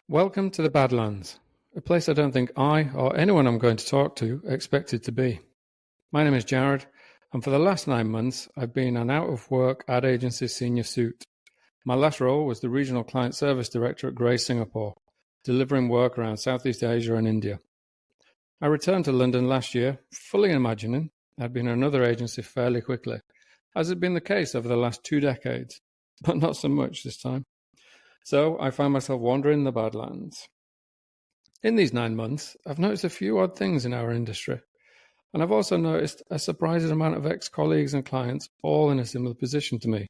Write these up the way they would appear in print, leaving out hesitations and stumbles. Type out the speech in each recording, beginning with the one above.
Welcome to the Badlands, a place I don't think I or anyone I'm going to talk to expected to be. My name is Jared, and for the last 9 months, I've been an out-of-work ad agency senior suit. My last role was the Regional Client Service Director at Grey Singapore, delivering work around Southeast Asia and India. I returned to London last year, fully imagining I'd been in another agency fairly quickly, as had been the case over the last 2 decades, but not so much this time. So I found myself wandering the Badlands. In these 9 months, I've noticed a few odd things in our industry, and I've also noticed a surprising amount of ex-colleagues and clients all in a similar position to me.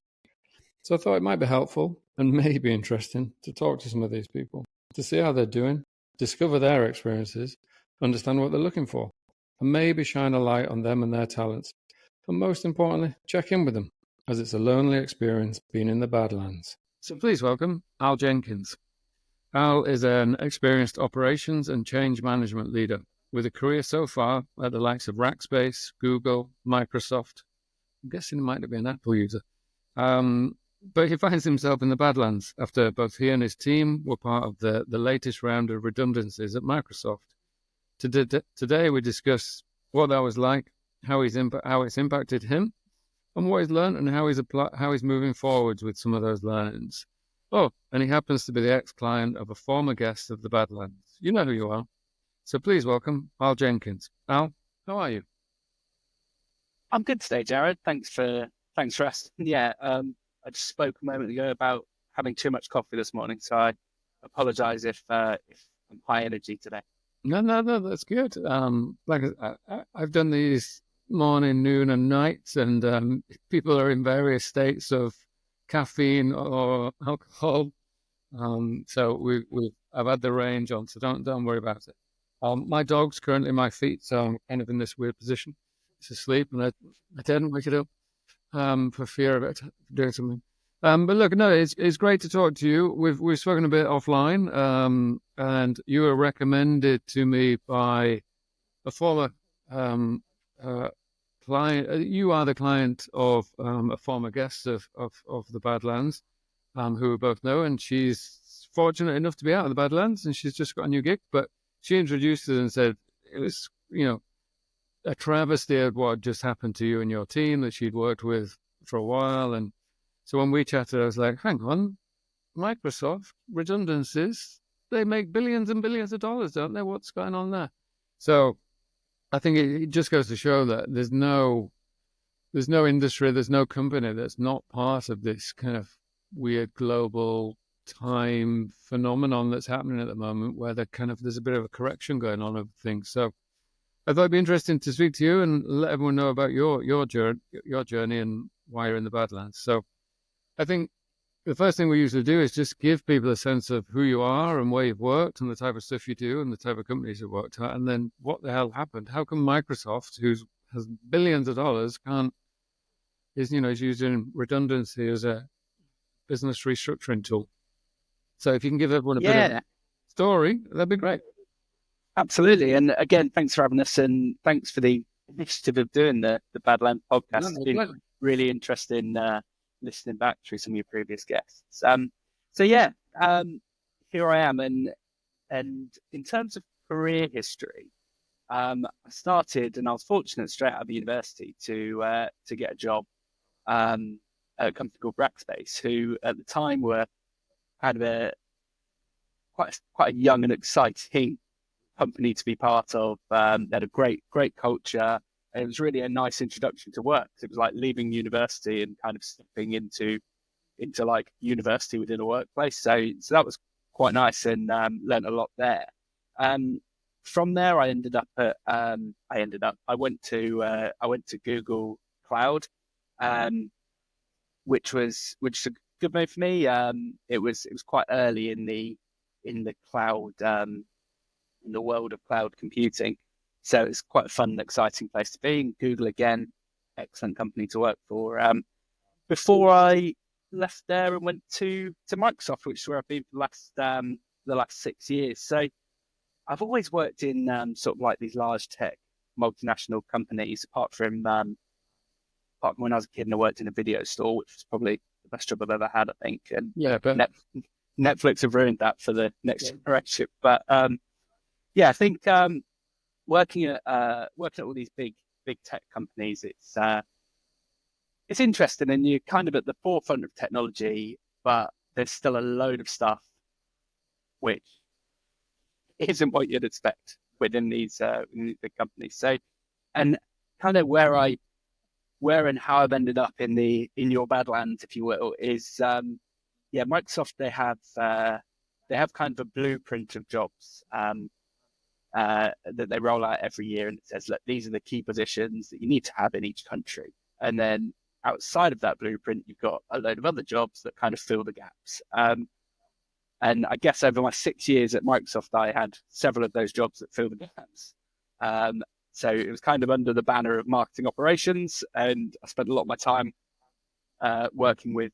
So I thought it might be helpful and maybe interesting to talk to some of these people, to see how they're doing, discover their experiences, understand what they're looking for, and maybe shine a light on them and their talents. But most importantly, check in with them, as it's a lonely experience being in the Badlands. So please welcome Al Jenkins. Al is an experienced operations and change management leader with a career so far at the likes of Rackspace, Google, Microsoft. I'm guessing he might have been an Apple user. But he finds himself in the Badlands after both he and his team were part of the latest round of redundancies at Microsoft. Today we discuss what that was like, how it's impacted him, and what he's learned and how he's moving forwards with some of those learnings. Oh, and he happens to be the ex-client of a former guest of the Badlands. You know who you are. So please welcome Al Jenkins. Al, how are you? I'm good today, Jared. Thanks for asking. Yeah, I just spoke a moment ago about having too much coffee this morning, so I apologize if I'm high energy today. No, that's good. I've done these morning, noon, and nights, and people are in various states of caffeine or alcohol. So I've had the range on, so don't worry about it. My dog's currently at my feet, so I'm kind of in this weird position. It's asleep, and I didn't wake it up for fear of it doing something. But look, no, it's great to talk to you. We've spoken a bit offline, and you were recommended to me by a former client. You are the client of a former guest of the Badlands, who we both know, and she's fortunate enough to be out of the Badlands, and she's just got a new gig. But she introduced us and said it was, a travesty of what just happened to you and your team that she'd worked with for a while. And so when we chatted, I was like, hang on, Microsoft, redundancies, they make billions and billions of dollars, don't they? What's going on there? So I think it just goes to show that there's no industry, there's no company that's not part of this kind of weird global time phenomenon that's happening at the moment, where there's a bit of a correction going on of things. So I thought it'd be interesting to speak to you and let everyone know about your journey and why you're in the Badlands. So I think the first thing we usually do is just give people a sense of who you are and where you've worked and the type of stuff you do and the type of companies you've worked at, and then what the hell happened? How come Microsoft, who has billions of dollars, is using redundancy as a business restructuring tool? So if you can give everyone a bit of a story, that'd be great. Absolutely. And again, thanks for having us, and thanks for the initiative of doing the Badlands podcast. It's been really interesting listening back through some of your previous guests. Here I am, and in terms of career history, I started, and I was fortunate straight out of university to get a job at a company called Rackspace, who at the time were kind of quite a young and exciting company to be part of. They had a great culture. And it was really a nice introduction to work. It was like leaving university and kind of stepping into like university within a workplace. So that was quite nice, and learned a lot there. From there, I went to Google Cloud, which was a good move for me. It was quite early in the cloud, in the world of cloud computing. So it's quite a fun and exciting place to be. And Google, again, excellent company to work for. Before I left there and went to Microsoft, which is where I've been for the last 6 years. So I've always worked in sort of like these large tech multinational companies, apart from when I was a kid and I worked in a video store, which was probably the best job I've ever had, I think. And yeah, but Netflix have ruined that for the next generation. But I think working at all these big tech companies, it's interesting, and you're kind of at the forefront of technology, but there's still a load of stuff which isn't what you'd expect within these big companies. So, and kind of where and how I've ended up in your Badlands, if you will, is Microsoft, they have kind of a blueprint of jobs that they roll out every year, and it says, look, these are the key positions that you need to have in each country. And then outside of that blueprint, you've got a load of other jobs that kind of fill the gaps. And I guess over my 6 years at Microsoft, I had several of those jobs that fill the gaps. So it was kind of under the banner of marketing operations, and I spent a lot of my time working with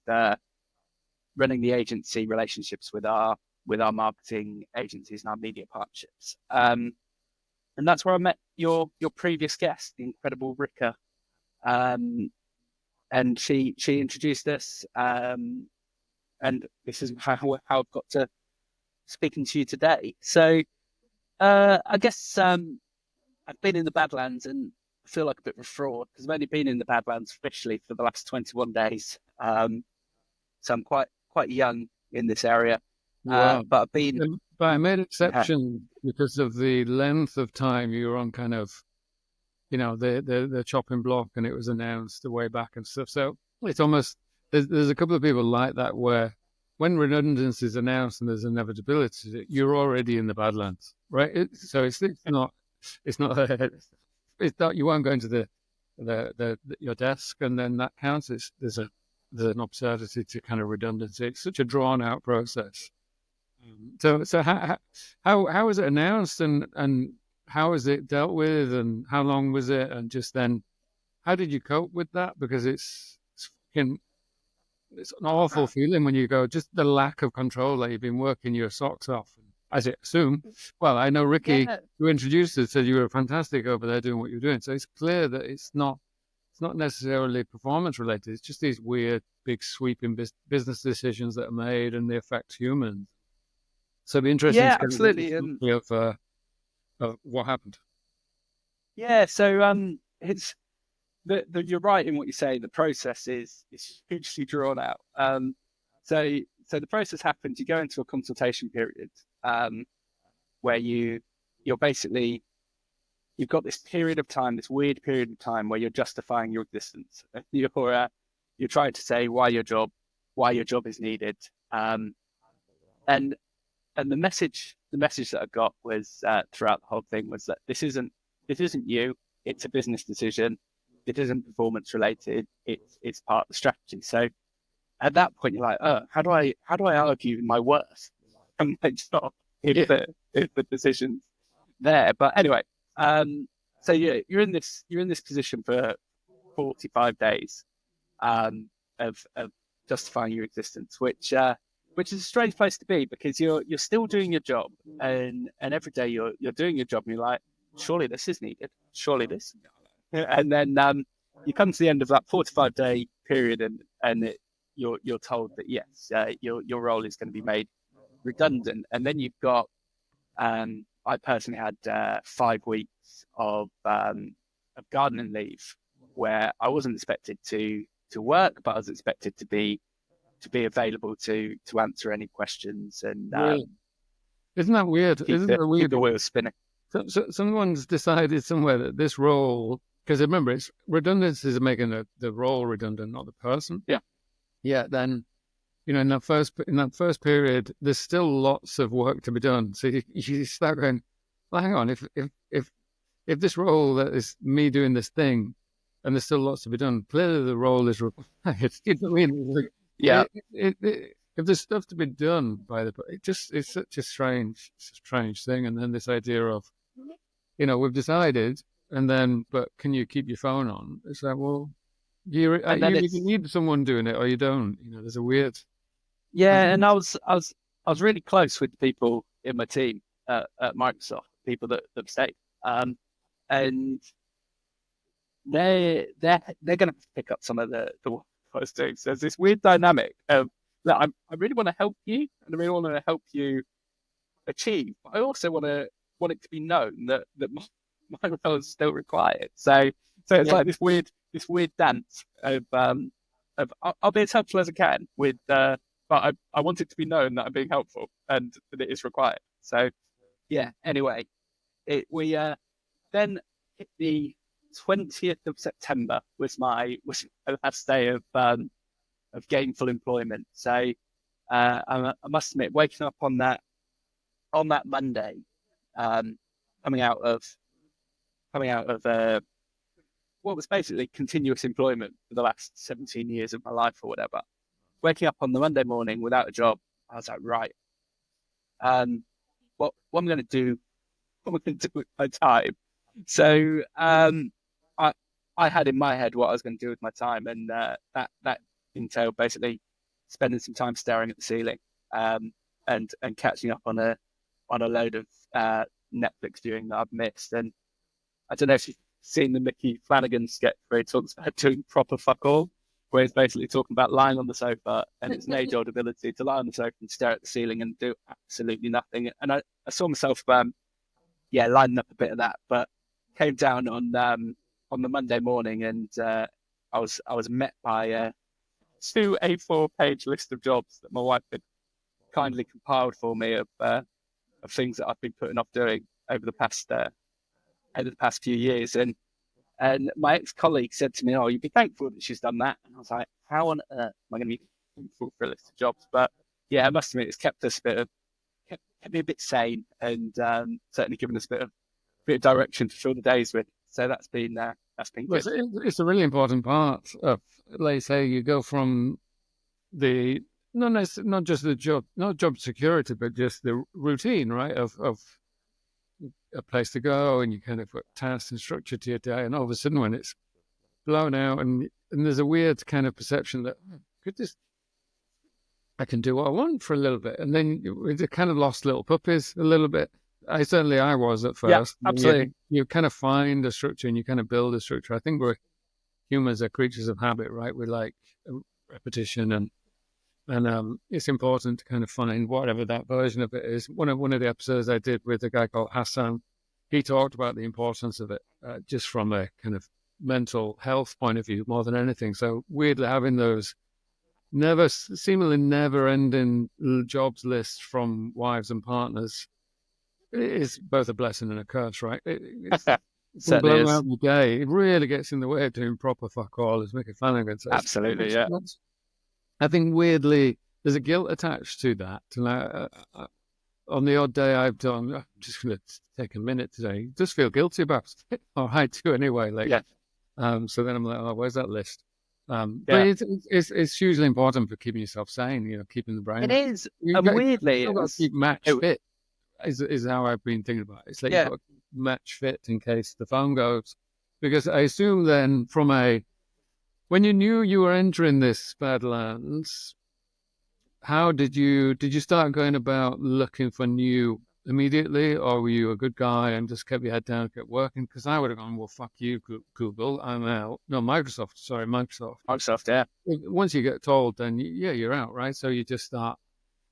running the agency relationships with our marketing agencies and our media partnerships. And that's where I met your previous guest, the incredible Rika. And she introduced us, and this is how I've got to speaking to you today. So I guess I've been in the Badlands and I feel like a bit of a fraud because I've only been in the Badlands officially for the last 21 days. So I'm quite young in this area. But I've been. But I made exception because of the length of time you were on kind of, the chopping block, and it was announced the way back and stuff. So it's almost, there's a couple of people like that where when redundancy is announced and there's inevitability, you're already in the Badlands, right? So it's not you won't go into your desk and then that counts. There's an absurdity to kind of redundancy. It's such a drawn out process. So how was it announced and how was it dealt with and how long was it, and just then how did you cope with that? Because it's an awful feeling when you go, just the lack of control that you've been working your socks off. As I assume, well, I know Ricky, who introduced us, said you were fantastic over there doing what you're doing. So it's clear that it's not necessarily performance related. It's just these weird, big, sweeping business decisions that are made and they affect humans. So it'd be interesting to absolutely. of what happened. Yeah, so it's you're right in what you say. The process is hugely drawn out. So the process happens. You go into a consultation period where you're basically, you've got this period of time, this weird period of time where you're justifying your existence. You're trying to say why your job is needed. And the message that I got was throughout the whole thing was that this isn't you. It's a business decision. It isn't performance related. It's part of the strategy. So at that point, you're like, oh, how do I argue my worth and my job if the decision's there? But anyway, so you're in this position for 45 days of justifying your existence, which is a strange place to be because you're still doing your job, and every day you're doing your job and you're like, surely this is needed, surely this, and then you come to the end of that 45-day period and you're told that yes, your role is going to be made redundant, and then you've got I personally had 5 weeks of gardening leave where I wasn't expected to work, but I was expected to be available to answer any questions. And isn't that weird? Keep the wheels spinning. So someone's decided somewhere that this role, because remember, it's redundancies are making the role redundant, not the person. Yeah. Then, in that first period, there's still lots of work to be done. So you start going, well, hang on, if this role that is me doing this thing, and there's still lots to be done, clearly the role is required. You know what I mean? If there's stuff to be done it's such a strange thing. And then this idea of, we've decided, and then, but can you keep your phone on? It's like, well, you need someone doing it or you don't. There's a weird. Yeah, and I was really close with people in my team at Microsoft, people that stayed, and they're going to pick up some of the work I was doing. So there's this weird dynamic of look, I really want to help you, and I really want to help you achieve. But I also want it to be known that my role is still required. So it's like this weird dance of I'll be as helpful as I can with, but I want it to be known that I'm being helpful and that it is required. So yeah. Anyway, we then hit the 20th of September was my last day of gainful employment. So I must admit, waking up on that Monday, um, coming out of what was basically continuous employment for the last 17 years of my life or whatever. Waking up on the Monday morning without a job, I was like, right, what I'm going to do, what I'm going to do with my time. So I I had in my head what I was going to do with my time, and that entailed basically spending some time staring at the ceiling, and catching up on a load of Netflix viewing that I've missed. And I don't know if you've seen the Mickey Flanagan sketch where he talks about doing proper fuck all, where he's basically talking about lying on the sofa, and it's an age-old ability to lie on the sofa and stare at the ceiling and do absolutely nothing. And I saw myself, lining up a bit of that, but came down on the Monday morning, and I was met by two A4-page list of jobs that my wife had kindly compiled for me of things that I've been putting off doing over the past few years. And my ex-colleague said to me, "Oh, you'd be thankful that she's done that." And I was like, "How on earth am I going to be thankful for a list of jobs?" But yeah, I must admit, it's kept me a bit sane, and certainly given us a bit of direction to fill the days with. So that's been Well, good. it's a really important part of, like you say, you go from the not just the job, not job security, but just the routine, right? Of a place to go, and you kind of put tasks and structure to your day, and all of a sudden, when it's blown out, and there's a weird kind of perception that could this I can do what I want for a little bit, and then we kind of lost little puppies a little bit. I was at Yeah, first. absolutely. You kind of find a structure and you kind of build a structure. I think humans are creatures of habit, right? We like repetition, and it's important to kind of find whatever that version of it is. One of the episodes I did with a guy called Hassan, he talked about the importance of it, just from a kind of mental health point of view more than anything. So weirdly, having those seemingly never ending jobs lists from wives and partners is both a blessing and a curse, right? It's can Certainly blow is. out the day. It really gets in the way of doing proper fuck all, as Mickey Flanagan says. Absolutely, yeah. I think weirdly there's a guilt attached to that. And on the odd day I've done, I'm just going to take a minute today. Just feel guilty about it, or I do anyway. Yeah, So then I'm like, oh, where's that list? But yeah. it's hugely important for keeping yourself sane. Keeping the brain. It is, You've and got, weirdly, you've got to keep match fit. Is how I've been thinking about it. It's like you've got to keep match fit in case the phone goes. Because I assume then when you knew you were entering this Badlands, how did you start going about looking for new immediately, or were you a good guy and just kept your head down and kept working? Because I would have gone, well, fuck you, Google, I'm out. No, Microsoft. Microsoft, yeah. Once you get told, then you're out, right? So you just start.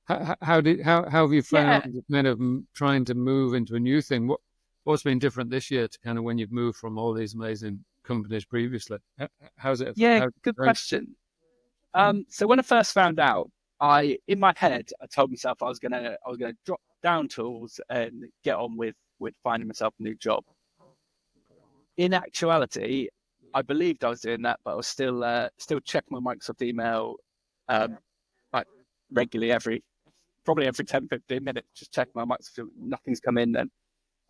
How have you Yeah, found kind of trying to move into a new thing? What's been different this year to kind of when you've moved from all these amazing companies previously? How's it? yeah, good question. So when I first found out, in my head, I told myself I was gonna drop down tools and get on with finding myself a new job. In actuality, I believed I was doing that, but I was still checking my Microsoft email, um, like regularly, probably every 10, 15 minutes, just checking my Microsoft. Nothing's come in,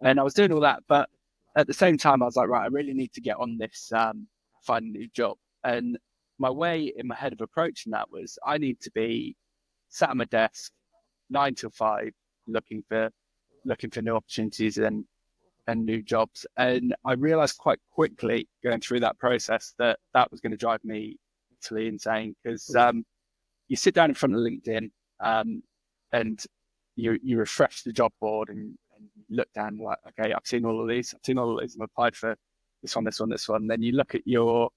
and I was doing all that, but at the same time, I was like, right, I really need to get on this, find a new job. And my way in my head of approaching that was I need to be sat at my desk 9 till 5, looking for new opportunities and new jobs. And I realized quite quickly going through that process that was going to drive me utterly insane, because you sit down in front of LinkedIn, and you refresh the job board, and look down like, okay, I've seen all of these, I've applied for this one. Then you look at your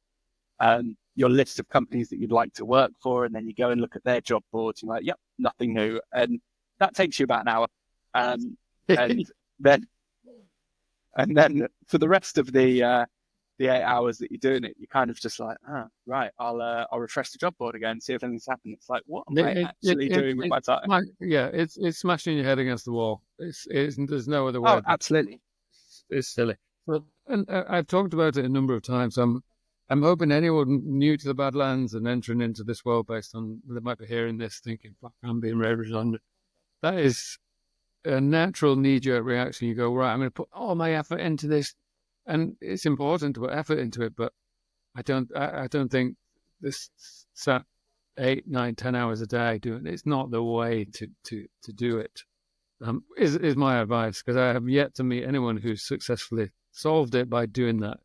your list of companies that you'd like to work for, and then you go and look at their job boards. You're like, yep, nothing new, and that takes you about an hour. And then for the rest of the 8 hours that you're doing it, you're kind of just like, right, I'll refresh the job board again, see if anything's happened. It's like, what am I actually doing with my time? It's smashing your head against the wall. There's no other way. Oh, absolutely. It's silly. But I've talked about it a number of times. I'm hoping anyone new to the Badlands and entering into this world based on, they might be hearing this thinking, fuck, I'm being redundant. That is a natural knee-jerk reaction. You go, right, I'm going to put all my effort into this, and it's important to put effort into it, but I don't think this sat 8, 9, 10 hours a day doing it's not the way to do it. Is my advice, because I have yet to meet anyone who's successfully solved it by doing that.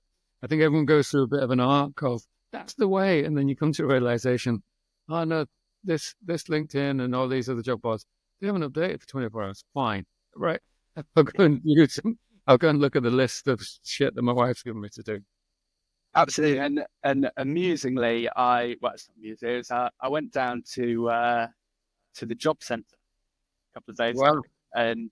I think everyone goes through a bit of an arc of that's the way, and then you come to a realization, oh no, this LinkedIn and all these other job boards, they haven't updated for 24 hours. Fine, right? I'll go and look at the list of shit that my wife's given me to do. Absolutely, and amusingly, I went down to the job centre a couple of days ago and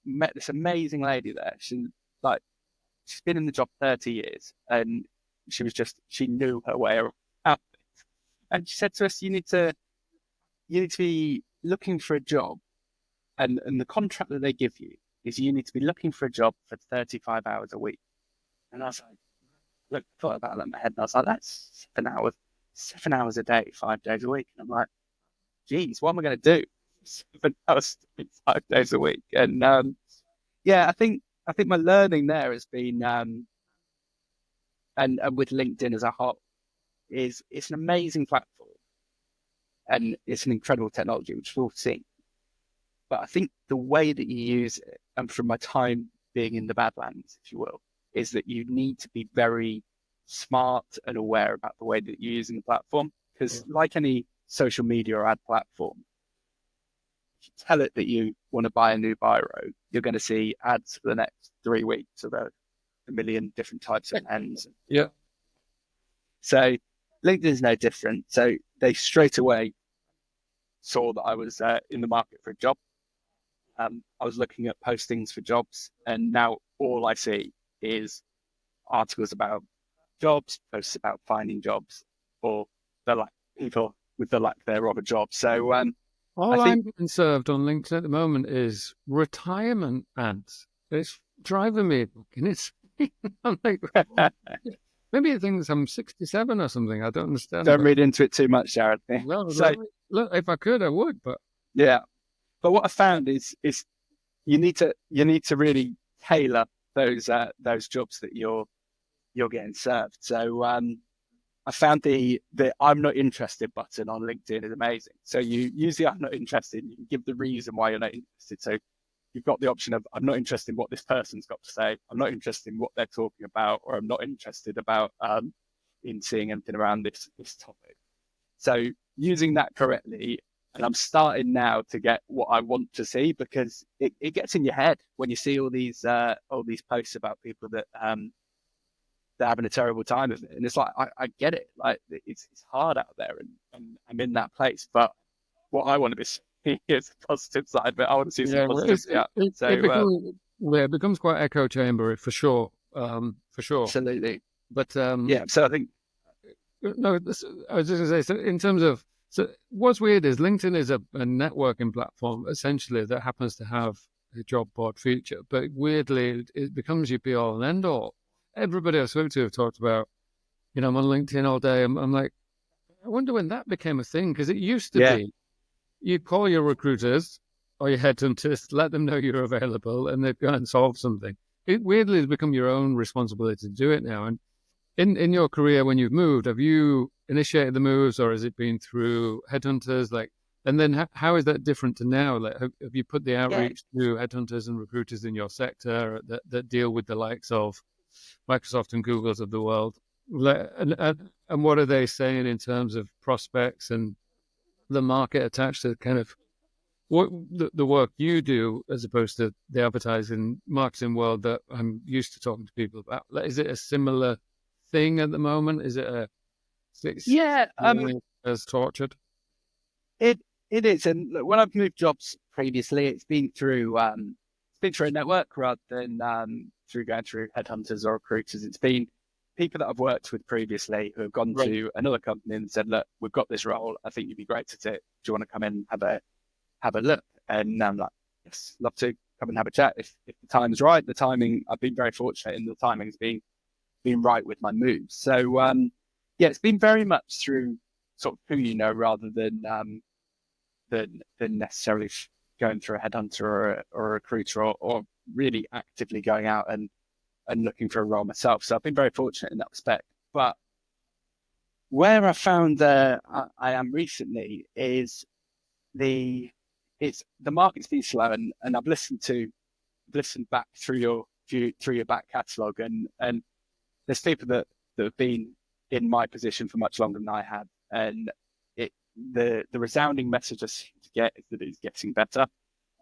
met this amazing lady there. She's been in the job 30 years, and she knew her way around things. And she said to us, you need to be looking for a job, and the contract that they give you is you need to be looking for a job for 35 hours a week. And I was like, thought about that in my head, and I was like, that's 7 hours a day, 5 days a week. And I'm like, geez, what am I going to do? 7 hours, 5 days a week. And I think my learning there has been, and with LinkedIn as a whole, it's an amazing platform, and it's an incredible technology, which we'll see. But I think the way that you use it, and from my time being in the Badlands, if you will, is that you need to be very smart and aware about the way that you're using the platform. Because like any social media or ad platform, if you tell it that you want to buy a new biro, you're going to see ads for the next 3 weeks about a million different types of pens. Yeah. So LinkedIn is no different. So they straight away saw that I was in the market for a job. I was looking at postings for jobs, and now all I see is articles about jobs, posts about finding jobs, or people with the lack thereof a job. So all I'm being served on LinkedIn at the moment is retirement ads. It's driving me. I'm like, maybe it thinks I'm 67 or something. I don't understand. Don't read into it too much, Jared. No, look, if I could, I would. But yeah, but what I found is you need to really tailor those jobs that you're getting served. So I found the I'm not interested button on LinkedIn is amazing. So you use the I'm not interested, you can give the reason why you're not interested. So you've got the option of I'm not interested in what this person's got to say, I'm not interested in what they're talking about, or I'm not interested about in seeing anything around this topic. So using that correctly, and I'm starting now to get what I want to see, because it gets in your head when you see all these posts about people that they're having a terrible time of it. And it's like, I get it. Like it's hard out there, and I'm in that place. But what I want to be seeing is the positive side, but I want to see some positivity. It becomes quite echo chamber for sure. For sure. Absolutely. But so I think I was just going to say, so in terms of, so what's weird is LinkedIn is a networking platform essentially that happens to have a job board feature, but weirdly it becomes your be all and end all. Everybody I spoke to have talked about, I'm on LinkedIn all day. I'm like, I wonder when that became a thing, because it used to be you'd call your recruiters or your headhunters, let them know you're available, and they'd go and solve something. It weirdly has become your own responsibility to do it now. And in your career, when you've moved, have you initiated the moves, or has it been through headhunters? And then how is that different to now? Like, have you put the outreach to headhunters and recruiters in your sector that deal with the likes of Microsoft and Google's of the world? And what are they saying in terms of prospects and the market attached to kind of what the work you do, as opposed to the advertising marketing world that I'm used to talking to people about? Is it a similar thing at the moment? Is it Yeah, as tortured. it is. And look, when I've moved jobs previously, it's been through a network rather than through going through headhunters or recruiters. It's been people that I've worked with previously who have gone to another company and said, "Look, we've got this role. I think you'd be great at it. Do you want to come in and have a look?" And I'm like, "Yes, love to come and have a chat if the time's right." The timing, I've been very fortunate in the timing's been right with my moves. So yeah, it's been very much through sort of who you know rather than necessarily going through a headhunter or a recruiter or really actively going out and looking for a role myself. So I've been very fortunate in that respect. But where I found I am recently is the market's been slow, and I've listened back through your back catalogue, and there's people that have been in my position for much longer than I have, and the resounding message I seem to get is that it's getting better,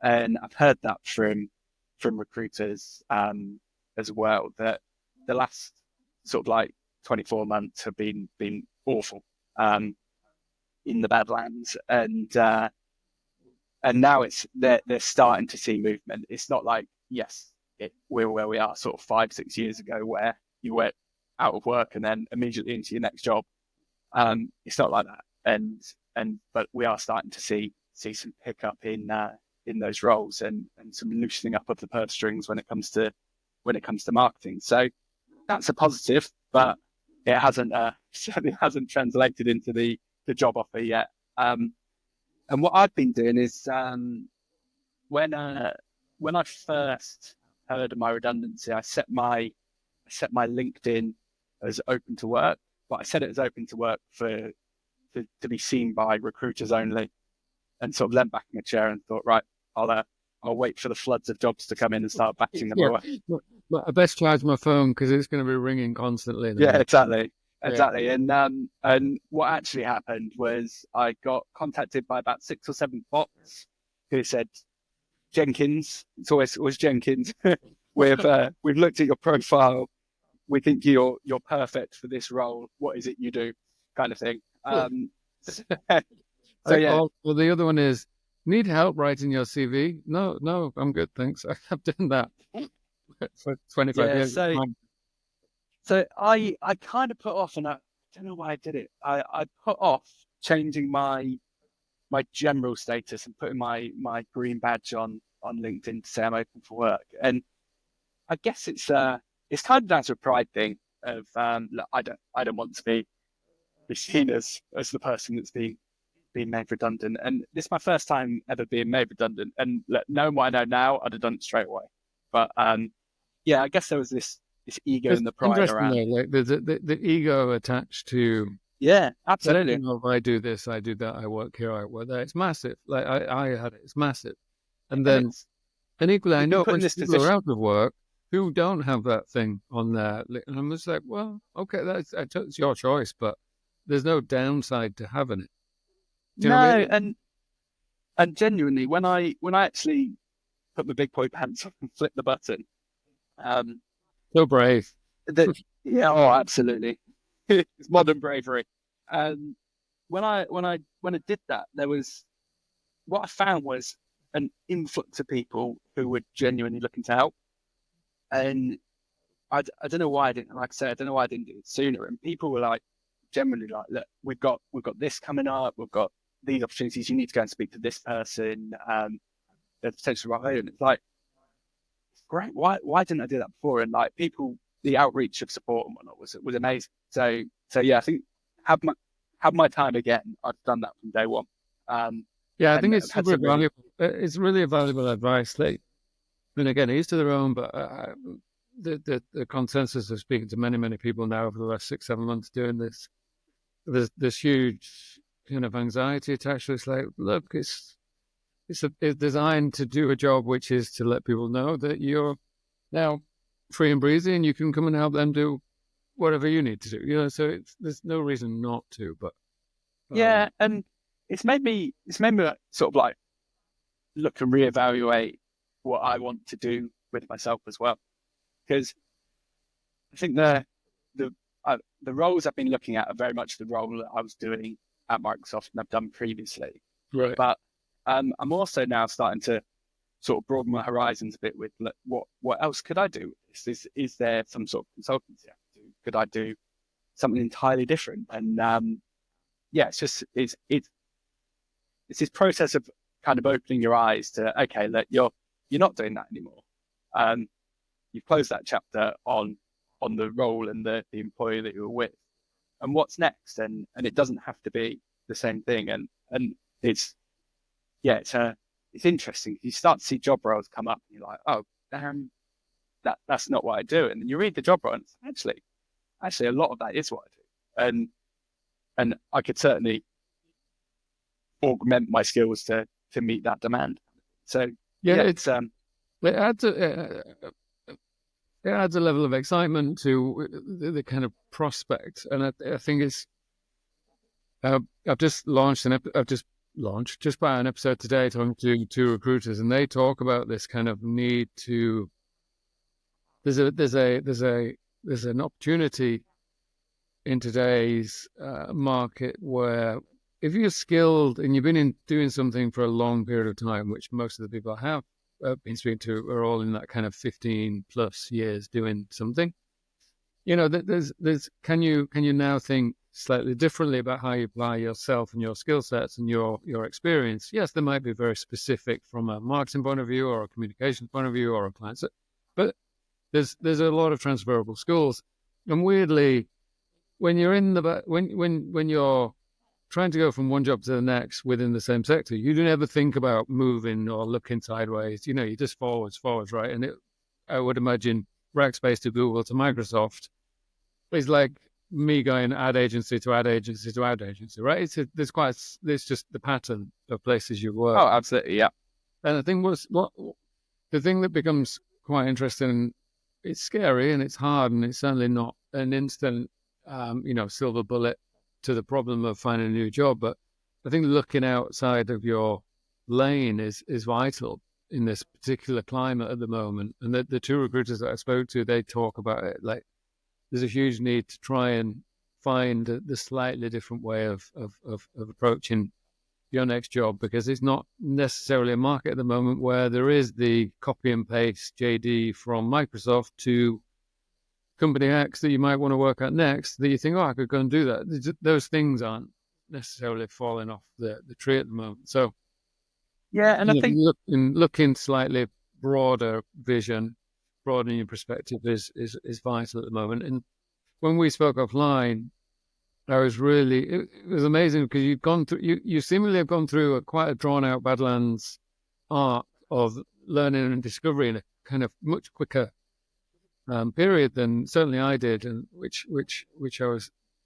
and I've heard that from recruiters as well, that the last sort of like 24 months have been awful in the Badlands, and now they're starting to see movement. It's not like, yes, we're where we are sort of 5-6 years ago where you went out of work and then immediately into your next job. It's not like that, but we are starting to see some pickup in those roles and some loosening up of the purse strings when it comes to marketing. So that's a positive, but it hasn't certainly hasn't translated into the job offer yet. And what I've been doing is when I first heard of my redundancy, I set my LinkedIn as open to work, but I set it as open to work to be seen by recruiters only, and sort of leant back in a chair and thought, right, I'll wait for the floods of jobs to come in and start batching them away. But I best charge my phone because it's going to be ringing constantly. Yeah, exactly. Yeah. And what actually happened was I got contacted by about 6 or 7 bots who said, "Jenkins, it's always Jenkins. We've looked at your profile. We think you're perfect for this role. What is it you do?" kind of thing. So yeah. Well, the other one is, need help writing your CV? No, I'm good, thanks. I've done that for 25 years. So I kind of put off, and I don't know why I did it. I put off changing my general status and putting my green badge on LinkedIn to say I'm open for work. And I guess it's kind of down to a pride thing of look, I don't want to be seen as the person that's being made redundant. And this is my first time ever being made redundant. And look, knowing what I know now, I'd have done it straight away. But yeah, I guess there was this ego and the pride around. Though, like the ego attached to. Yeah, absolutely. If I do this, I do that, I work here, I work there. It's massive. Like I had it. It's massive. And then, and equally, I know when people are out of work who don't have that thing on there, and I'm just like, well, okay, it's your choice, but there's no downside to having it. Do you know what I mean? And genuinely, when I actually put my big boy pants on and flip the button, so brave. Yeah, oh, absolutely. It's modern bravery. When I did that, there was what I found was an influx of people who were genuinely looking to help, and I don't know why I didn't. Like I said, I don't know why I didn't do it sooner. And people were like, generally like, look, we've got this coming up. We've got these opportunities. You need to go and speak to this person. There's potential right here, and it's like, great. Why didn't I do that before? And like people, the outreach of support and whatnot was amazing. So yeah, I think have my time again. I've done that from day one. Yeah, I think it's super valuable. It's really valuable advice. Like, and again, each to their own, but the consensus of speaking to many people now over the last 6-7 months doing this, there's this huge kind of anxiety attached to it. It's like, look, it's designed to do a job, which is to let people know that you're now free and breezy and you can come and help them do whatever you need to do. You know, so there's no reason not to. But yeah, and it's made me sort of like look and reevaluate what I want to do with myself as well, because I think the the roles I've been looking at are very much the role that I was doing at Microsoft and I've done previously. Right. But I'm also now starting to sort of broaden my horizons a bit with what else could I do? Is there some sort of consultancy I could do? Could I do something entirely different? And it's this process of kind of opening your eyes to, okay, look, you're not doing that anymore. You've closed that chapter on the role and the employee that you were with, and what's next? And it doesn't have to be the same thing. And it's interesting. You start to see job roles come up, and you're like, oh, damn, that's not what I do. And then you read the job role, and it's actually a lot of that is what I do. And I could certainly augment my skills to meet that demand. So it adds a level of excitement to the kind of prospect, and I think it's. I've just launched just by an episode today, talking to two recruiters, and they talk about this kind of need to. There's an opportunity in today's market where if you're skilled and you've been doing something for a long period of time, which most of the people I have been speaking to are all in that kind of 15 plus years doing something. Can you now think slightly differently about how you apply yourself and your skill sets and your experience? Yes, they might be very specific from a marketing point of view or a communications point of view or a client, but there's a lot of transferable skills. And weirdly, when you're when you're trying to go from one job to the next within the same sector, you don't ever think about moving or looking sideways. You just forwards, right? And I would imagine Rackspace to Google to Microsoft is like me going ad agency to ad agency to ad agency, right? There's just the pattern of places you work. Oh, absolutely, yeah. And I think the thing that becomes quite interesting, it's scary and it's hard and it's certainly not an instant, silver bullet to the problem of finding a new job. But I think looking outside of your lane is vital in this particular climate at the moment. And the two recruiters that I spoke to, they talk about it like there's a huge need to try and find the slightly different way of approaching your next job, because it's not necessarily a market at the moment where there is the copy and paste JD from Microsoft to company X that you might want to work at next, that you think, oh, I could go and do that. Those things aren't necessarily falling off the tree at the moment. So, yeah, and I think looking slightly broader vision, broadening your perspective is vital at the moment. And when we spoke offline, it was amazing because you seemingly have gone through quite a drawn out Badlands arc of learning and discovery in a kind of much quicker period than certainly I did, and which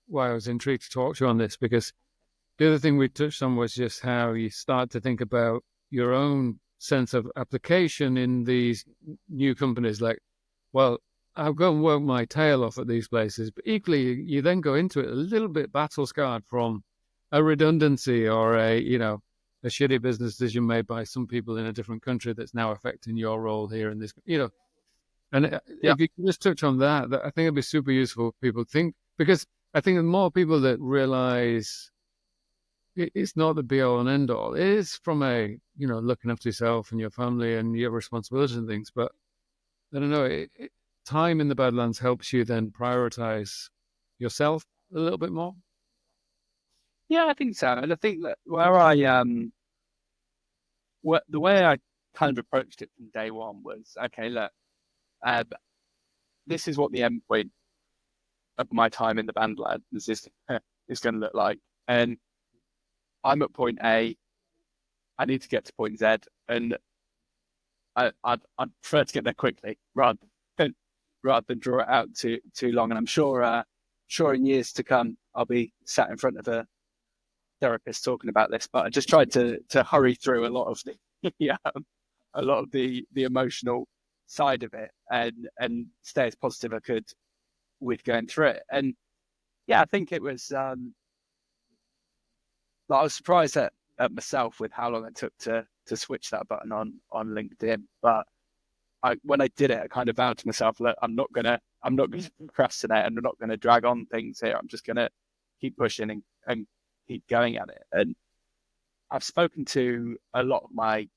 why I was intrigued to talk to you on this, because the other thing we touched on was just how you start to think about your own sense of application in these new companies. Like, well, I'll go and work my tail off at these places, but equally you then go into it a little bit battle scarred from a redundancy or a shitty business decision made by some people in a different country that's now affecting your role here in this, And if you can just touch on that, I think it'd be super useful for people to think, because I think the more people that realize it's not the be all and end all. It is from a, looking after yourself and your family and your responsibilities and things. But I don't know, time in the Badlands helps you then prioritize yourself a little bit more. Yeah, I think so. And I think that the way I kind of approached it from day one was, okay, look, this is what the end point of my time in the Badlands is going to look like. And I'm at point A, I need to get to point Z, and I'd prefer to get there quickly rather than draw it out too long. And I'm sure in years to come, I'll be sat in front of a therapist talking about this. But I just tried to hurry through a lot of the emotional side of it and stay as positive as I could with going through it. And yeah, I think it was. I was surprised at myself with how long it took to switch that button on LinkedIn. But when I did it, I kind of vowed to myself, look, I'm not gonna I'm not going to procrastinate, and I'm not going to drag on things here. I'm just going to keep pushing and keep going at it. And I've spoken to a lot of my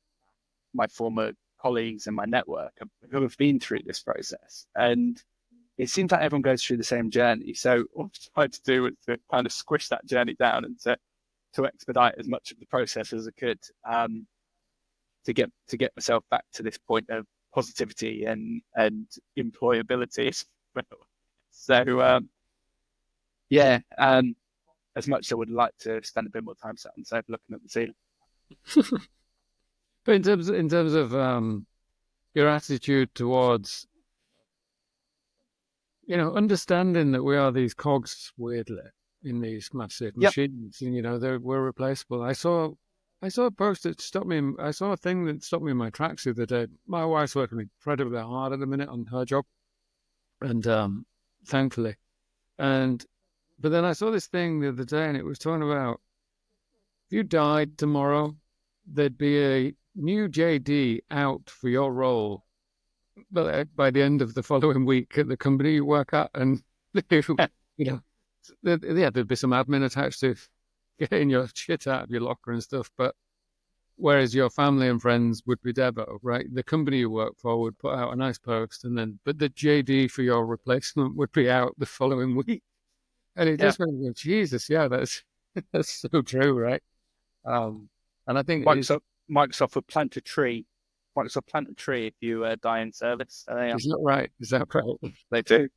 former colleagues and my network who have been through this process, and it seems like everyone goes through the same journey. So what I tried to do was to kind of squish that journey down and to expedite as much of the process as I could, to get myself back to this point of positivity and employability. So as much as I would like to spend a bit more time sat inside looking at the ceiling. But in terms of your attitude towards, understanding that we are these cogs, weirdly, in these massive machines, and we're replaceable. I saw a post that stopped me. I saw a thing that stopped me in my tracks the other day. My wife's working incredibly hard at the minute on her job, and thankfully, but then I saw this thing the other day, and it was talking about if you died tomorrow, there'd be a new JD out for your role by the end of the following week at the company you work at, and there'd be some admin attached to getting your shit out of your locker and stuff. But whereas your family and friends would be Devo, right? The company you work for would put out a nice post, but the JD for your replacement would be out the following week. And it just went, Jesus, that's so true, right? And I think Microsoft would plant a tree. Microsoft plant a tree if you die in service. Is that right? They do.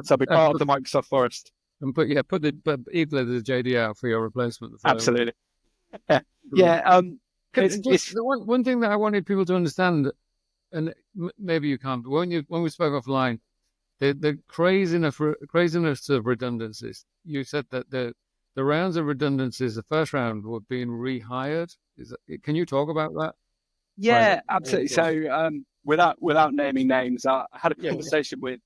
So be part of the Microsoft forest. And put equally the JD out for your replacement. Absolutely. It's one thing that I wanted people to understand, and maybe you can't, but when we spoke offline, the craziness of redundancies. You said that the rounds of redundancies, the first round were being rehired. Can you talk about that? Yeah, absolutely. So without naming names, I had a conversation with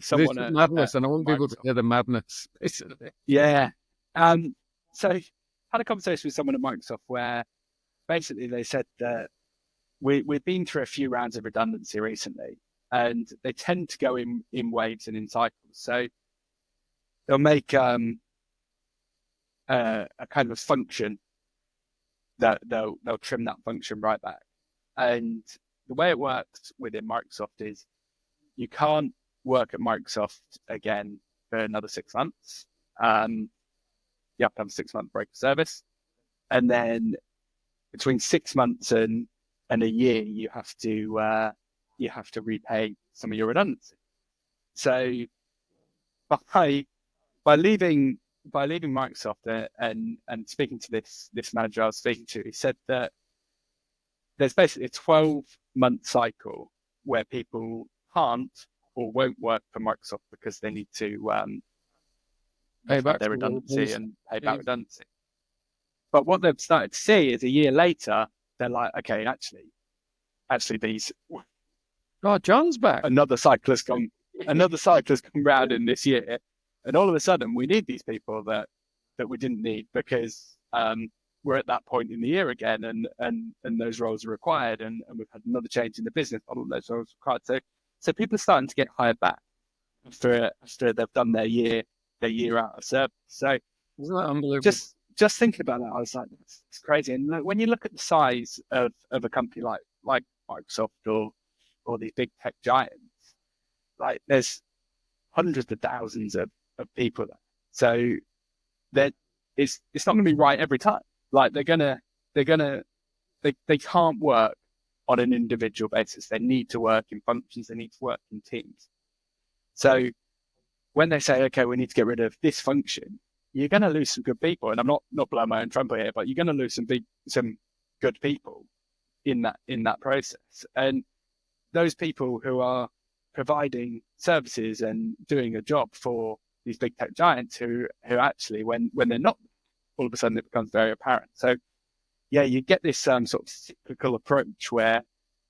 someone. This madness, and I want people to hear the madness, basically. Yeah. So I had a conversation with someone at Microsoft where basically they said that we've been through a few rounds of redundancy recently, and they tend to go in waves and in cycles. So they'll make a kind of function that they'll trim that function right back. And the way it works within Microsoft is you can't work at Microsoft again for another 6 months. You have to have a 6-month break of service. And then between 6 months and a year, you have to repay some of your redundancy. So by leaving Microsoft and speaking to this manager I was speaking to, he said that there's basically a 12-month cycle where people can't or won't work for Microsoft because they need to pay back their redundancy and pay back redundancy. But what they've started to see is a year later, they're like, okay, actually these. Oh, John's back. Another cycle has come round in this year, and all of a sudden we need these people that we didn't need because we're at that point in the year again, and those roles are required, and we've had another change in the business model. Those roles are required. So people are starting to get hired back after they've done their year out of service. So isn't that unbelievable? Just thinking about that, I was like, it's crazy. And when you look at the size of a company like Microsoft or these big tech giants, like there's hundreds of thousands of people there. So that it's not going to be right every time. Like they can't work on an individual basis. They need to work in functions. They need to work in teams. So when they say, okay, we need to get rid of this function, you're going to lose some good people. And I'm not blowing my own trumpet here, but you're going to lose some good people in that process. And those people who are providing services and doing a job for these big tech giants who actually, when they're not, all of a sudden it becomes very apparent. So yeah, you get this sort of cyclical approach where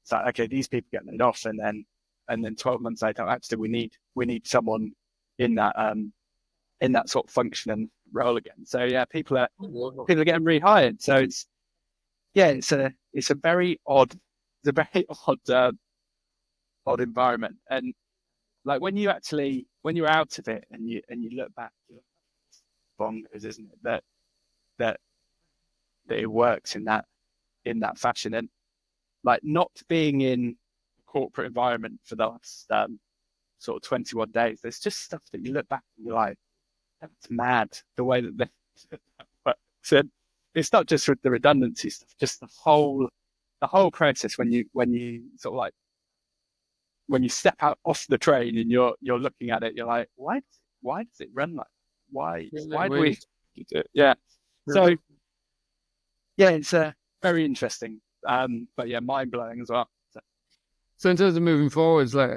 it's like, okay, these people get laid off, and then 12 months later, actually we need someone in that sort of function and role again. So yeah, people are getting rehired. So it's a very odd environment. And like when you're out of it and you look back, you're bonkers, isn't it? That it works in that fashion. And like not being in a corporate environment for the last sort of 21 days, there's just stuff that you look back and you're like, that's mad the way that works. And it's not just with the redundancy stuff, just the whole process when you sort of like when you step out off the train and you're looking at it, you're like, why does it run like why do we do it? Yeah. So yeah, it's very interesting. But yeah, mind blowing as well. So in terms of moving forwards, like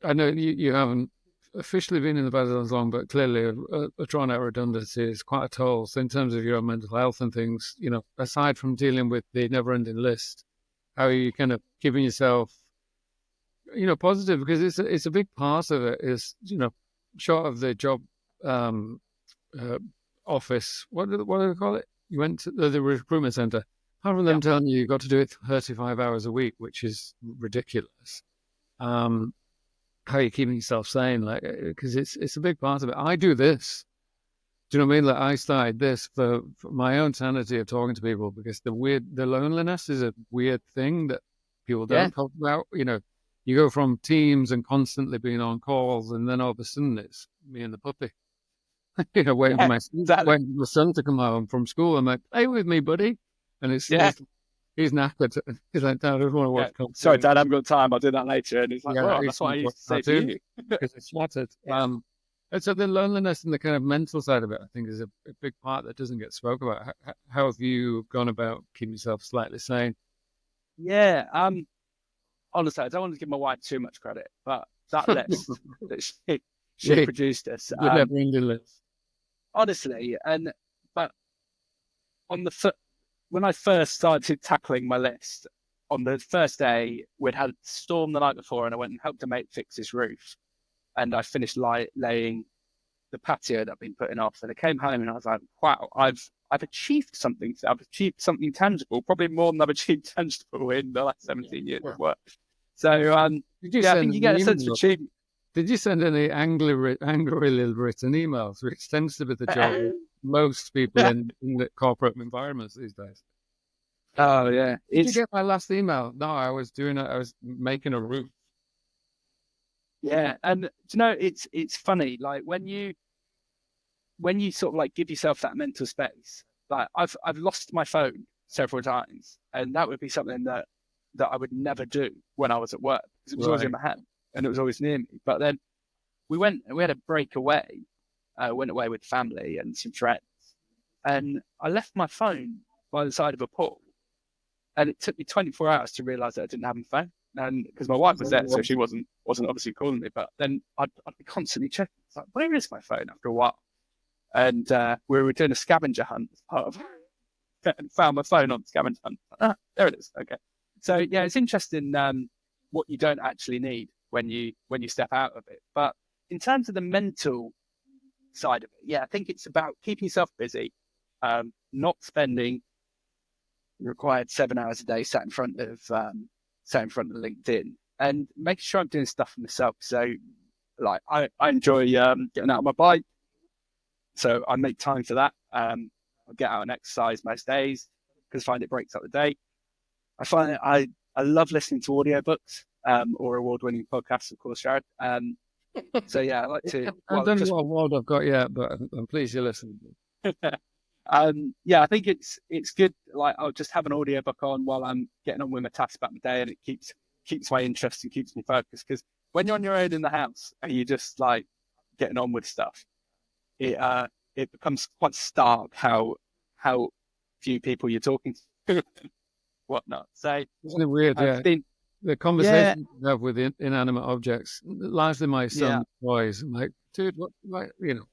I know you haven't officially been in the Badlands long, but clearly a drawn out redundancy is quite a toll. So in terms of your mental health and things, aside from dealing with the never ending list, how are you kind of keeping yourself, positive? Because it's a big part of it is, short of the job office, what do they call it? You went to the recruitment center. Apart from them telling you got to do it 35 hours a week, which is ridiculous. How are you keeping yourself sane? Like, because it's a big part of it. I do this. Do you know what I mean? Like, I started this for my own sanity of talking to people, because the loneliness is a weird thing that people don't talk about. You go from teams and constantly being on calls, and then all of a sudden it's me and the puppy. Waiting for my son to come home from school. I'm like, play with me, buddy. And it's he's knackered. He's like, Dad, I don't want to watch content. Sorry, Dad, I haven't got time. I'll do that later. And he's like, well, that's what I used to say to you. Because it's shattered. And so the loneliness and the kind of mental side of it, I think, is a big part that doesn't get spoken about. How have you gone about keeping yourself slightly sane? Yeah. Honestly, I don't want to give my wife too much credit, but that list that she produced us. The never-ending list. Honestly, but on when I first started tackling my list, on the first day, we'd had a storm the night before, and I went and helped a mate fix his roof. And I finished laying the patio that I'd been putting off. And I came home and I was like, wow, I've achieved something. I've achieved something tangible, probably more than I've achieved tangible in the last 17 years of work. So I think you get a sense of achievement. Did you send any angrily written emails, which tends to be the job of most people in the corporate environments these days? Oh, yeah. Did you get my last email? No, I was making a roof. Yeah, and it's funny. Like when you sort of like give yourself that mental space. Like I've lost my phone several times, and that would be something that I would never do when I was at work, because it was always in my hand and it was always near me. But then we had a break away, went away with family and some friends, and I left my phone by the side of a pool, and it took me 24 hours to realize that I didn't have my phone. And because my wife was there, so she wasn't obviously calling me. But then I'd be constantly checking. It's like, where is my phone after a while? And we were doing a scavenger hunt as part of and found my phone on the scavenger hunt. There it is. Okay. So yeah, it's interesting what you don't actually need when you step out of it. But in terms of the mental side of it, yeah, I think it's about keeping yourself busy, not spending required 7 hours a day sat in front of LinkedIn, and making sure I'm doing stuff for myself. So like I enjoy getting out on my bike, so I make time for that. I get out and exercise most days because I find it breaks up the day. I find I love listening to audiobooks or award-winning podcasts, of course, Jared. So yeah, I like to. I don't know what award I've got yet, but I'm pleased you're listening. Yeah, I think it's good. Like I'll just have an audiobook on while I'm getting on with my tasks about the day, and it keeps my interest and keeps me focused. Because when you're on your own in the house and you're just like getting on with stuff, it becomes quite stark how few people you're talking to, whatnot. So isn't it weird? The conversation you have with inanimate objects, largely my son's toys. I'm like, dude, what you know.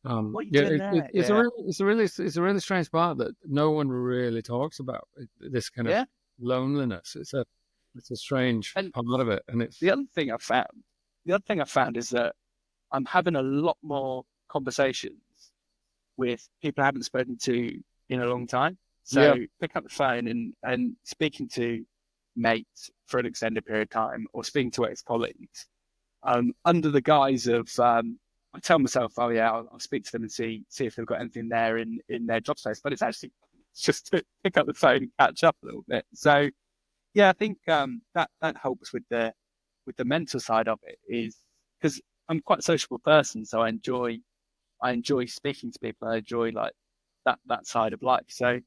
It's a really strange part that no one really talks about. This kind of loneliness. It's a strange part of it, and it's the other thing I found is that I'm having a lot more conversations with people I haven't spoken to in a long time. So pick up the phone and speaking to mates for an extended period of time, or speaking to ex-colleagues, under the guise of, I tell myself, oh yeah, I'll speak to them and see if they've got anything there in their job space. But it's actually just to pick up the phone and catch up a little bit. So yeah, I think that helps with the mental side of it, is because I'm quite a sociable person, so I enjoy speaking to people. I enjoy like that side of life. So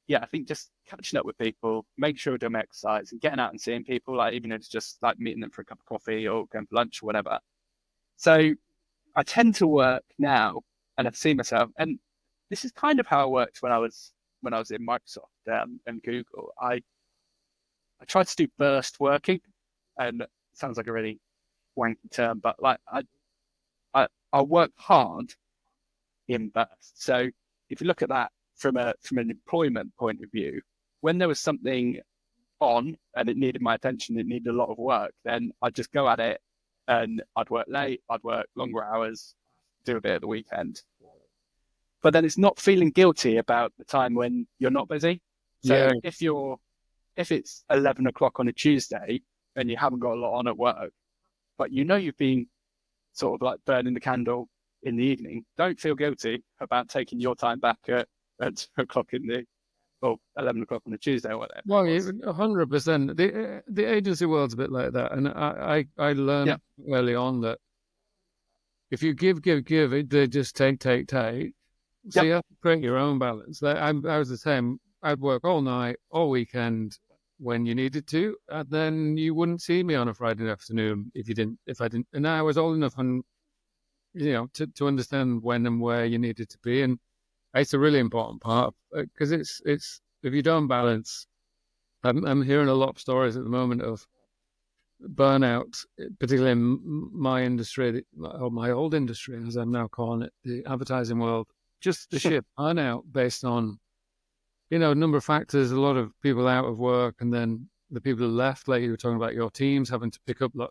yeah, I think just catching up with people, make sure we're doing exercise and getting out and seeing people, like even if it's just like meeting them for a cup of coffee or going for lunch or whatever. So I tend to work now, and I've seen myself, and this is kind of how I worked when I was in Microsoft and Google. I tried to do burst working, and it sounds like a really wanky term, but like I work hard in bursts. So if you look at that from an employment point of view, when there was something on and it needed my attention, it needed a lot of work, then I'd just go at it, and I'd work late, I'd work longer hours, do a bit at the weekend. But then it's not feeling guilty about the time when you're not busy. So if it's 11 o'clock on a Tuesday and you haven't got a lot on at work, but you've been sort of like burning the candle in the evening, don't feel guilty about taking your time back at 2 o'clock or 11 o'clock on a Tuesday or whatever. Well, 100%. The agency world's a bit like that. And I learned early on that if you give, they just take. So you have to create your own balance. I was the same. I'd work all night, all weekend when you needed to, and then you wouldn't see me on a Friday afternoon if I didn't. And I was old enough and to understand when and where you needed to be, and it's a really important part because it's if you don't balance. I'm hearing a lot of stories at the moment of burnout, particularly in my industry, or my old industry, as I'm now calling it, the advertising world. Just the sheer burnout based on, a number of factors, a lot of people out of work, and then the people who left, like you were talking about your teams having to pick up, the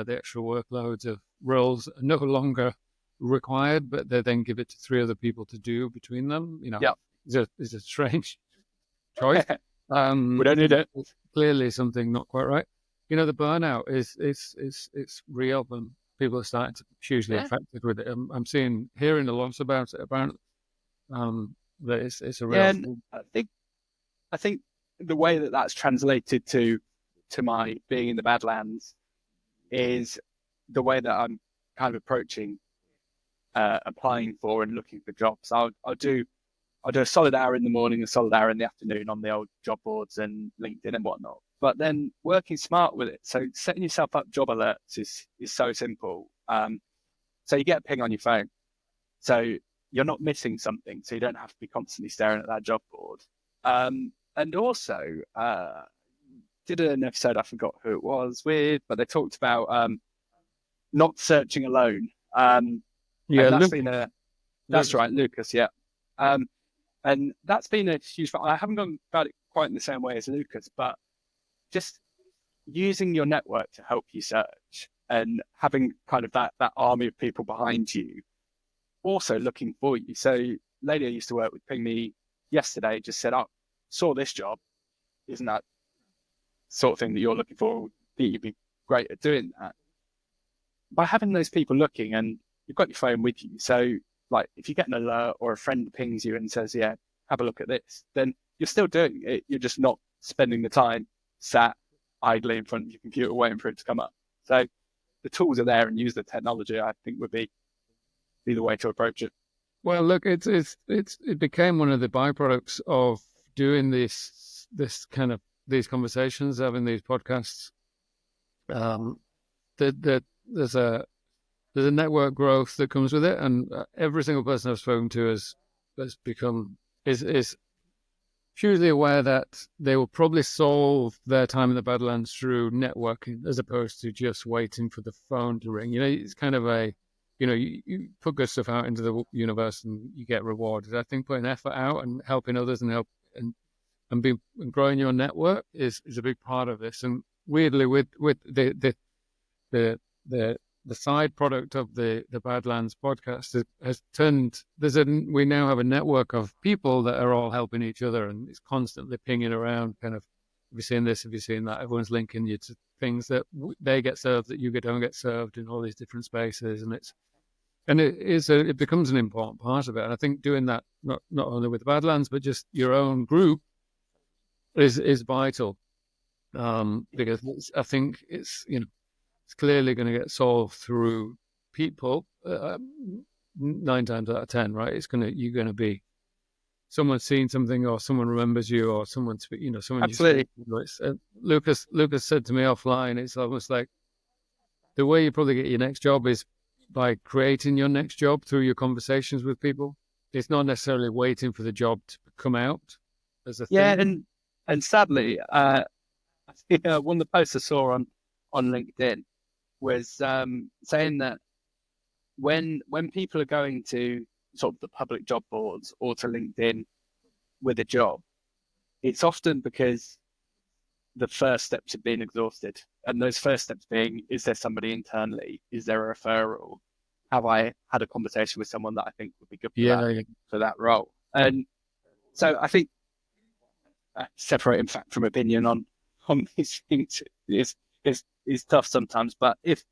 extra workloads of roles no longer required, but they then give it to 3 other people to do between them. It's a strange choice. We don't need it. Clearly something not quite right. The burnout it's real, and people are starting to be hugely affected with it. I'm hearing a lot about it. Apparently, that it's a real. Yeah, and I think the way that that's translated to my being in the Badlands is the way that I'm kind of approaching applying for and looking for jobs. I'll do a solid hour in the morning, a solid hour in the afternoon on the old job boards and LinkedIn and whatnot. But then working smart with it. So setting yourself up job alerts is so simple. So you get a ping on your phone. So you're not missing something. So you don't have to be constantly staring at that job board. And also, did an episode, I forgot who it was with, but they talked about not searching alone. That's right, Lucas. Yeah. And that's been a huge. I haven't gone about it quite in the same way as Lucas, but just using your network to help you search and having kind of that army of people behind you, also looking for you. So, lady I used to work with pinged me yesterday, just said, "Oh, saw this job. Isn't that sort of thing that you're looking for? That you'd be great at doing that." By having those people looking, and you've got your phone with you, so like if you get an alert or a friend pings you and says, "Yeah, have a look at this," then you're still doing it. You're just not spending the time sat idly in front of your computer waiting for it to come up. So the tools are there, and use the technology, I think, would be the way to approach it. Well, look, it became one of the byproducts of doing this kind of these conversations, having these podcasts. There's a network growth that comes with it, and every single person I've spoken to is hugely aware that they will probably solve their time in the Badlands through networking as opposed to just waiting for the phone to ring. It's kind of you put good stuff out into the universe and you get rewarded. I think putting effort out and helping others and growing your network is a big part of this. And weirdly, with the side product of the Badlands podcast has turned. We now have a network of people that are all helping each other, and it's constantly pinging around. Kind of, have you seen this? Have you seen that? Everyone's linking you to things that they get served that you don't get served in all these different spaces, and it becomes an important part of it. And I think doing that not only with the Badlands but just your own group is vital, because I think it's clearly going to get solved through people. 9 times out of 10, right? You're going to be someone's seen something, or someone remembers you, or someone Absolutely. Lucas said to me offline, it's almost like the way you probably get your next job is by creating your next job through your conversations with people. It's not necessarily waiting for the job to come out as a thing. And sadly, I think one of the posts I saw on LinkedIn was saying that when people are going to sort of the public job boards or to LinkedIn with a job, it's often because the first steps have been exhausted. And those first steps being, is there somebody internally? Is there a referral? Have I had a conversation with someone that I think would be good for that role? And so I think separating fact from opinion on these things is tough sometimes. But if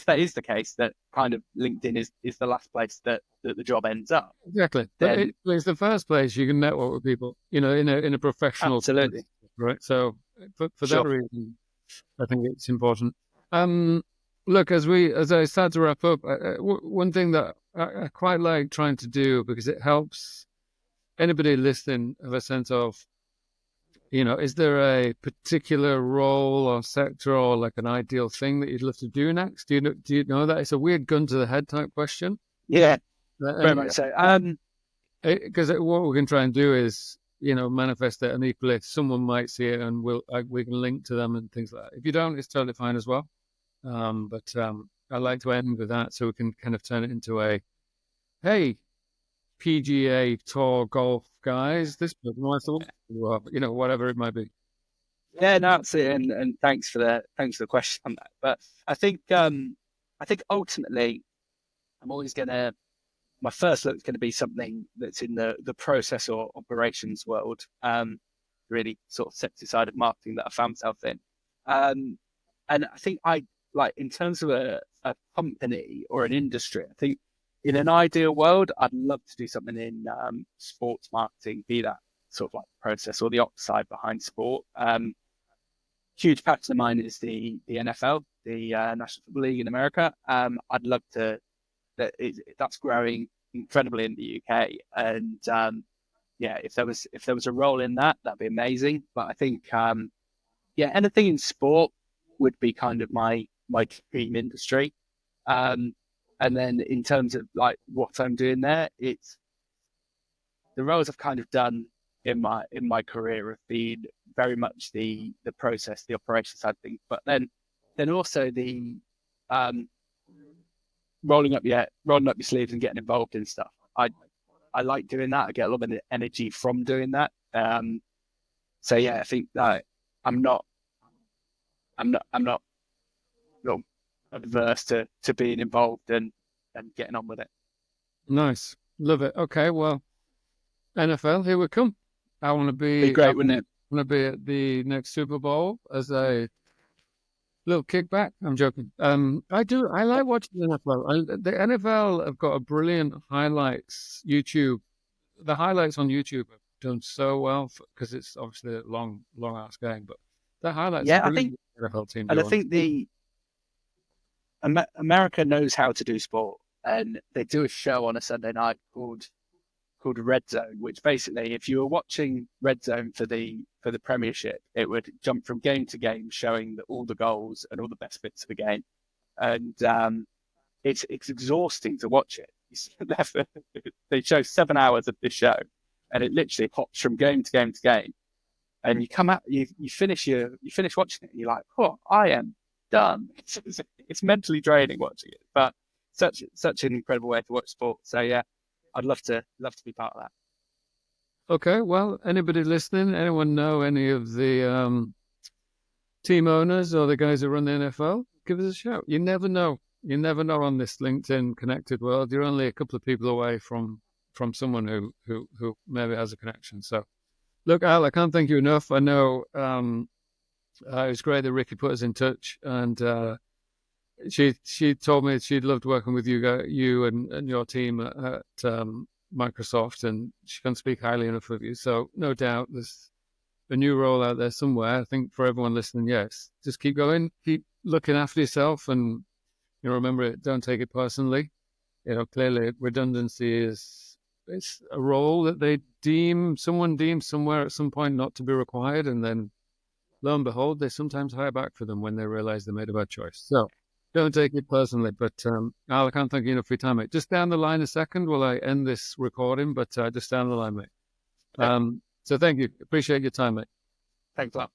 that is the case, that kind of LinkedIn is the last place that the job ends up. Exactly. But it's the first place you can network with people, in a professional absolutely sense, right? So for sure. that reason, I think it's important. Look, as I start to wrap up, one thing that I quite like trying to do, because it helps anybody listening have a sense of, is there a particular role or sector or like an ideal thing that you'd love to do next? Do you know that? It's a weird gun to the head type question. Yeah, very much so. Because what we can try and do is, manifest it, and equally someone might see it and we can link to them and things like that. If you don't, it's totally fine as well. But I like to end with that so we can kind of turn it into hey, PGA Tour golf guys, this person wants to, whatever it might be. Yeah, no, absolutely. And thanks for the question on that. But I think ultimately my first look is going to be something that's in the process or operations world. Really sort of sexy side of marketing that I found myself in. And I think in terms of a company or an industry, I think in an ideal world, I'd love to do something in sports marketing, be that sort of like process or the ops side behind sport. Huge passion of mine is the NFL, the National Football League in America. I'd love to. That's growing incredibly in the UK, and if there was a role in that, that'd be amazing. But I think anything in sport would be kind of my dream industry. And then in terms of like what I'm doing there, it's the roles I've kind of done in my career have been very much the process, the operation side of things, but then also the rolling up your sleeves and getting involved in stuff. I like doing that. I get a lot of energy from doing that. So yeah, I think that I'm not adverse to being involved and getting on with it. Nice. Love it. Okay, well, NFL, here we come. I want to be great, wouldn't it? I want to be at the next Super Bowl as a little kickback. I'm joking. I like watching the NFL. The NFL have got a brilliant highlights YouTube. The highlights on YouTube have done so well because it's obviously a long ass game, but the highlights. Yeah, I think NFL team. And I think America knows how to do sport, and they do a show on a Sunday night called Red Zone, which basically, if you were watching Red Zone for the Premiership, it would jump from game to game, showing all the goals and all the best bits of the game, and it's exhausting to watch it. They show 7 hours of this show, and it literally hops from game to game to game. And you come out, you finish watching it, and you're like, oh, I am done. It's mentally draining watching it, but such an incredible way to watch sport. So yeah, I'd love to be part of that. Okay, well, anybody listening, anyone know any of the team owners or the guys who run the NFL? Give us a shout. You never know. You never know on this LinkedIn connected world. You're only a couple of people away from someone who maybe has a connection. So, look, Al, I can't thank you enough. I know It was great that Ricky put us in touch, and she told me she'd loved working with you and your team at Microsoft, and she can't speak highly enough of you. So no doubt there's a new role out there somewhere. I think for everyone listening, yes, just keep going, keep looking after yourself, and remember, don't take it personally. Clearly redundancy it's a role that someone deems somewhere at some point not to be required, and then lo and behold, they sometimes hire back for them when they realize they made a bad choice. So don't take it personally. But Al, I can't thank you enough for your time, mate. Just down the line a second while I end this recording, but just down the line, mate. So thank you. Appreciate your time, mate. Thanks a lot.